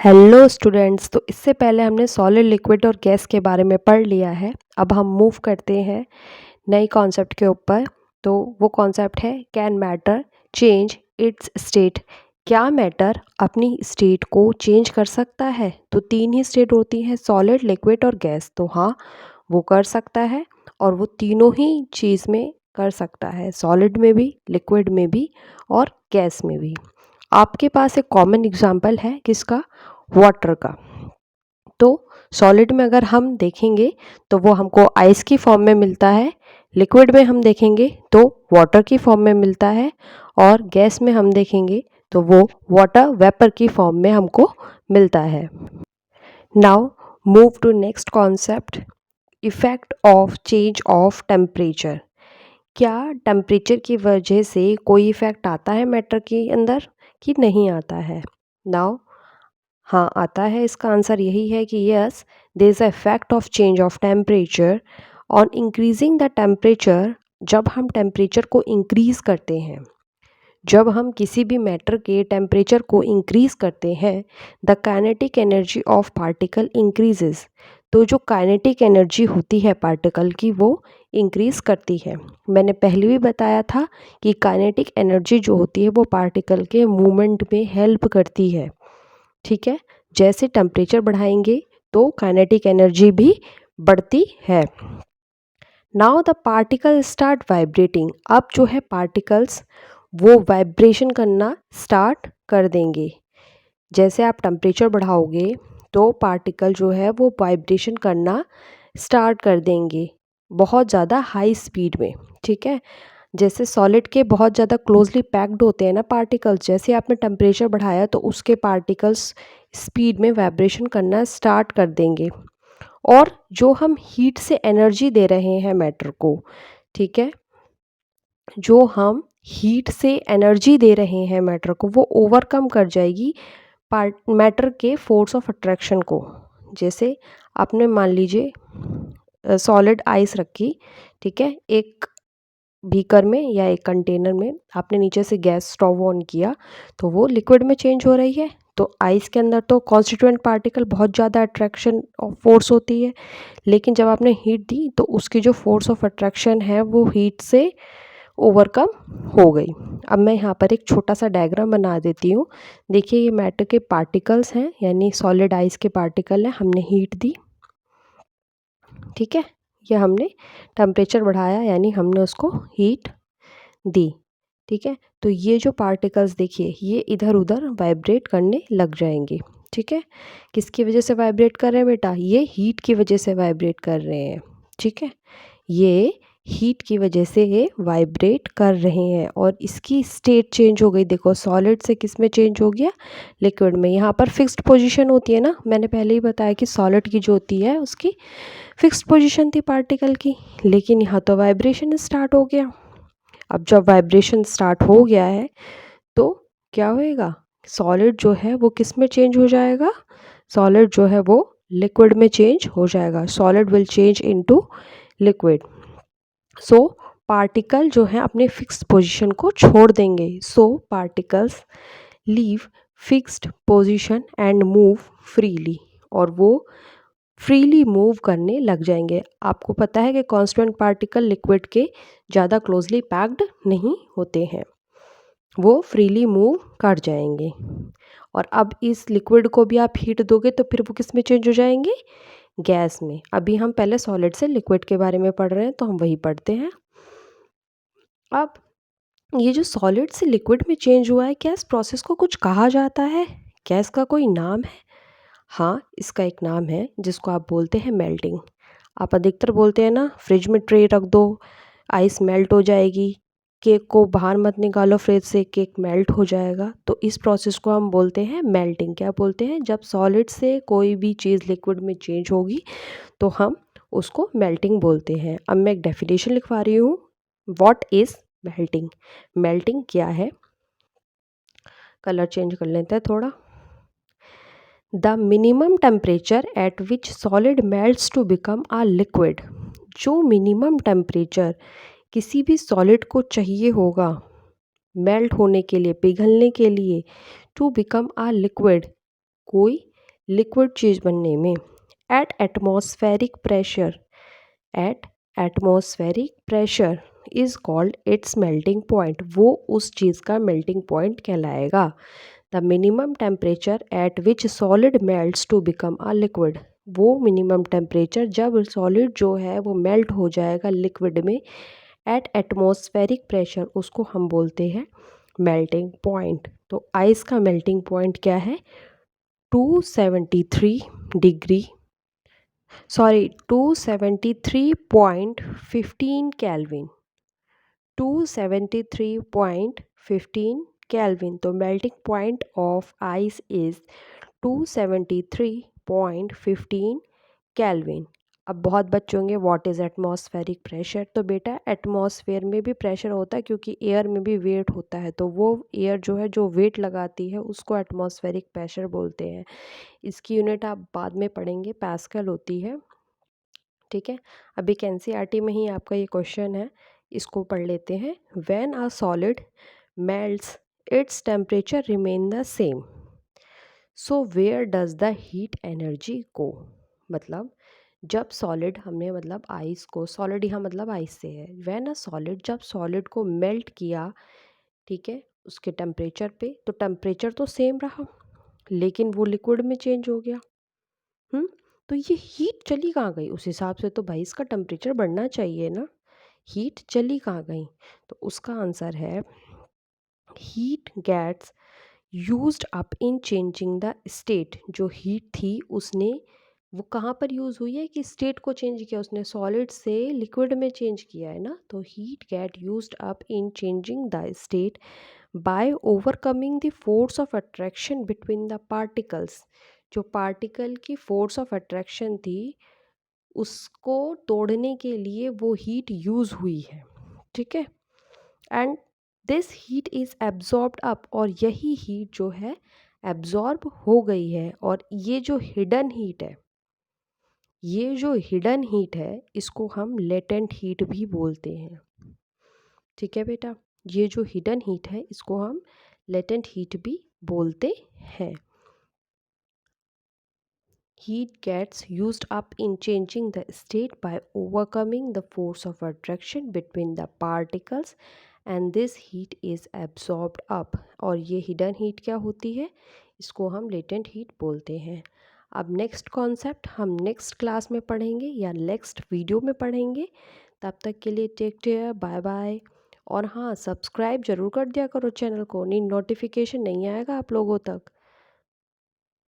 Hello students. तो इससे पहले हमने सॉलिड लिक्विड और गैस के बारे में पढ़ लिया है। अब हम मूव करते हैं नई कॉन्सेप्ट के ऊपर। तो वो कॉन्सेप्ट है can matter change it's state. क्या मैटर अपनी स्टेट को चेंज कर सकता है? तो तीन ही स्टेट होती हैं, सॉलिड लिक्विड और गैस। तो हाँ, वो कर सकता है और वो तीनों ही चीज़ में कर सकता है, सॉलिड में भी, लिक्विड में भी और गैस में भी। आपके पास एक कॉमन एग्जांपल है किसका? वाटर का। तो सॉलिड में अगर हम देखेंगे तो वो हमको आइस की फॉर्म में मिलता है, लिक्विड में हम देखेंगे तो वाटर की फॉर्म में मिलता है और गैस में हम देखेंगे तो वो वाटर वेपर की फॉर्म में हमको मिलता है। Now move to next concept, effect of change of temperature. क्या टेम्परेचर की वजह से कोई इफ़ेक्ट आता है मैटर के अंदर कि नहीं आता है? नाउ हाँ, आता है। इसका आंसर यही है कि yes, there is a effect of change of temperature on increasing the temperature. जब हम टेम्परेचर को इंक्रीज़ करते हैं, जब हम किसी भी मैटर के टेम्परेचर को इंक्रीज़ करते हैं, the kinetic energy of particle increases. तो जो काइनेटिक एनर्जी होती है पार्टिकल की, वो इंक्रीज़ करती है। मैंने पहले भी बताया था कि काइनेटिक एनर्जी जो होती है वो पार्टिकल के मूवमेंट में हेल्प करती है। ठीक है, जैसे टेम्परेचर बढ़ाएंगे तो काइनेटिक एनर्जी भी बढ़ती है। Now the particle start vibrating. अब जो है पार्टिकल्स वो वाइब्रेशन करना स्टार्ट कर देंगे। जैसे आप टेम्परेचर बढ़ाओगे तो पार्टिकल जो है वो वाइब्रेशन करना स्टार्ट कर देंगे, बहुत ज़्यादा हाई स्पीड में। ठीक है, जैसे सॉलिड के बहुत ज़्यादा क्लोजली पैक्ड होते हैं ना पार्टिकल्स, जैसे आपने टेम्परेचर बढ़ाया तो उसके पार्टिकल्स स्पीड में वाइब्रेशन करना स्टार्ट कर देंगे। और जो हम हीट से एनर्जी दे रहे हैं मैटर को, ठीक है, जो हम हीट से एनर्जी दे रहे हैं मैटर को, वो ओवरकम कर जाएगी मैटर के फोर्स ऑफ अट्रैक्शन को। जैसे आपने मान लीजिए सॉलिड आइस रखी, ठीक है, एक बीकर में या एक कंटेनर में, आपने नीचे से गैस स्टोव ऑन किया तो वो लिक्विड में चेंज हो रही है। तो आइस के अंदर तो कॉन्स्टिट्यूएंट पार्टिकल बहुत ज़्यादा अट्रैक्शन ऑफ फोर्स होती है, लेकिन जब आपने हीट दी तो उसकी जो फोर्स ऑफ अट्रैक्शन है वो हीट से ओवरकम हो गई। अब मैं यहाँ पर एक छोटा सा डायग्राम बना देती हूँ। देखिए, ये मैटर के पार्टिकल्स हैं, यानी सॉलिड आइस के पार्टिकल हैं। हमने हीट दी, ठीक है, या हमने टेम्परेचर बढ़ाया, यानी हमने उसको हीट दी। ठीक है, तो ये जो पार्टिकल्स देखिए, ये इधर उधर वाइब्रेट करने लग जाएंगे। ठीक है, किसकी वजह से वाइब्रेट कर रहे हैं बेटा? ये हीट की वजह से वाइब्रेट कर रहे हैं। ठीक है, ये हीट की वजह से ये वाइब्रेट कर रहे हैं और इसकी स्टेट चेंज हो गई। देखो, सॉलिड से किस में चेंज हो गया? लिक्विड में। यहाँ पर फिक्स्ड पोजीशन होती है ना, मैंने पहले ही बताया कि सॉलिड की जो होती है उसकी फिक्स्ड पोजीशन थी पार्टिकल की, लेकिन यहाँ तो वाइब्रेशन स्टार्ट हो गया। अब जब वाइब्रेशन स्टार्ट हो गया है तो क्या होएगा? सॉलिड जो है वो किस में चेंज हो जाएगा? सॉलिड जो है वो लिक्विड में चेंज हो जाएगा। Solid will change into liquid. So particle जो है अपने फिक्स्ड पोजीशन को छोड़ देंगे। So particles leave fixed position and move freely, और वो फ्रीली मूव करने लग जाएंगे। आपको पता है कि कांस्टेंट पार्टिकल लिक्विड के ज़्यादा क्लोजली पैक्ड नहीं होते हैं, वो फ्रीली मूव कर जाएंगे। और अब इस लिक्विड को भी आप हीट दोगे तो फिर वो किस में चेंज हो जाएंगे? गैस में। अभी हम पहले सॉलिड से लिक्विड के बारे में पढ़ रहे हैं तो हम वही पढ़ते हैं। अब ये जो सॉलिड से लिक्विड में चेंज हुआ है, क्या इस प्रोसेस को कुछ कहा जाता है? क्या इसका कोई नाम है? हाँ, इसका एक नाम है जिसको आप बोलते हैं मेल्टिंग। आप अधिकतर बोलते हैं ना, फ्रिज में ट्रे रख दो, आइस मेल्ट हो जाएगी, केक को बाहर मत निकालो फ्रिज से, केक मेल्ट हो जाएगा। तो इस प्रोसेस को हम बोलते हैं मेल्टिंग। क्या बोलते हैं? जब सॉलिड से कोई भी चीज़ लिक्विड में चेंज होगी तो हम उसको मेल्टिंग बोलते हैं। अब मैं एक डेफिनेशन लिखवा रही हूँ, व्हाट इज़ मेल्टिंग। मेल्टिंग क्या है? कलर चेंज कर लेते हैं थोड़ा। The minimum temperature at which solid melts to become a liquid. जो मिनिमम टेम्परेचर किसी भी सॉलिड को चाहिए होगा मेल्ट होने के लिए, पिघलने के लिए, टू बिकम आ लिक्विड, कोई लिक्विड चीज़ बनने में। At atmospheric pressure is called its melting point, वो उस चीज़ का मेल्टिंग पॉइंट कहलाएगा। The minimum temperature at which solid melts to become a liquid, वो मिनिमम टेम्परेचर जब सॉलिड जो है वो मेल्ट हो जाएगा लिक्विड में एट एटमॉस्फेरिक प्रेशर, उसको हम बोलते हैं मेल्टिंग पॉइंट। तो आइस का मेल्टिंग पॉइंट क्या है? 273 डिग्री 273.15 केल्विन, 273.15 केल्विन। तो melting point of ice is 273.15 kelvin. अब बहुत बच्चे होंगे व्हाट इज़ एटमॉस्फेरिक प्रेशर। तो बेटा एटमॉस्फेयर में भी प्रेशर होता है क्योंकि एयर में भी वेट होता है, तो वो एयर जो है जो वेट लगाती है उसको एटमॉस्फेरिक प्रेशर बोलते हैं। इसकी यूनिट आप बाद में पढ़ेंगे, पास्कल होती है। ठीक है, अभी एनसीईआरटी में ही आपका ये क्वेश्चन है, इसको पढ़ लेते हैं। When a solid melts its temperature remain the same, so where does the heat energy go. मतलब जब सॉलिड हमने मतलब आइस को, सॉलिड यहाँ मतलब आइस से है, व्हेन अ सॉलिड, जब सॉलिड को मेल्ट किया, ठीक है, उसके टेम्परेचर पे, तो टेम्परेचर तो सेम रहा लेकिन वो लिक्विड में चेंज हो गया। तो ये हीट चली कहाँ गई? उस हिसाब से तो भाई इसका टेम्परेचर बढ़ना चाहिए ना, हीट चली कहाँ गई? तो उसका आंसर है heat gets used up in changing the state. जो हीट थी उसने, वो कहाँ पर यूज़ हुई है कि स्टेट को चेंज किया उसने, सॉलिड से लिक्विड में चेंज किया है ना। तो heat get used up in changing the state by overcoming the force of attraction between the particles. जो पार्टिकल की फोर्स ऑफ अट्रैक्शन थी उसको तोड़ने के लिए वो हीट यूज़ हुई है। ठीक है, and this heat is absorbed up, और यही हीट जो है एब्जॉर्ब हो गई है। और ये जो हिडन हीट है, ये जो हिडन हीट है इसको हम लेटेंट हीट भी बोलते हैं। ठीक है बेटा, ये जो हिडन हीट है इसको हम लेटेंट हीट भी बोलते हैं। Heat gets used up in changing the state by overcoming the force of attraction between the particles and this heat is absorbed up। और ये hidden heat क्या होती है? इसको हम latent heat बोलते हैं। अब नेक्स्ट कॉन्सेप्ट हम नेक्स्ट क्लास में पढ़ेंगे या नेक्स्ट वीडियो में पढ़ेंगे। तब तक के लिए टेक केयर, बाय बाय। और हाँ, सब्सक्राइब ज़रूर कर दिया करो चैनल को, नहीं नोटिफिकेशन नहीं आएगा आप लोगों तक।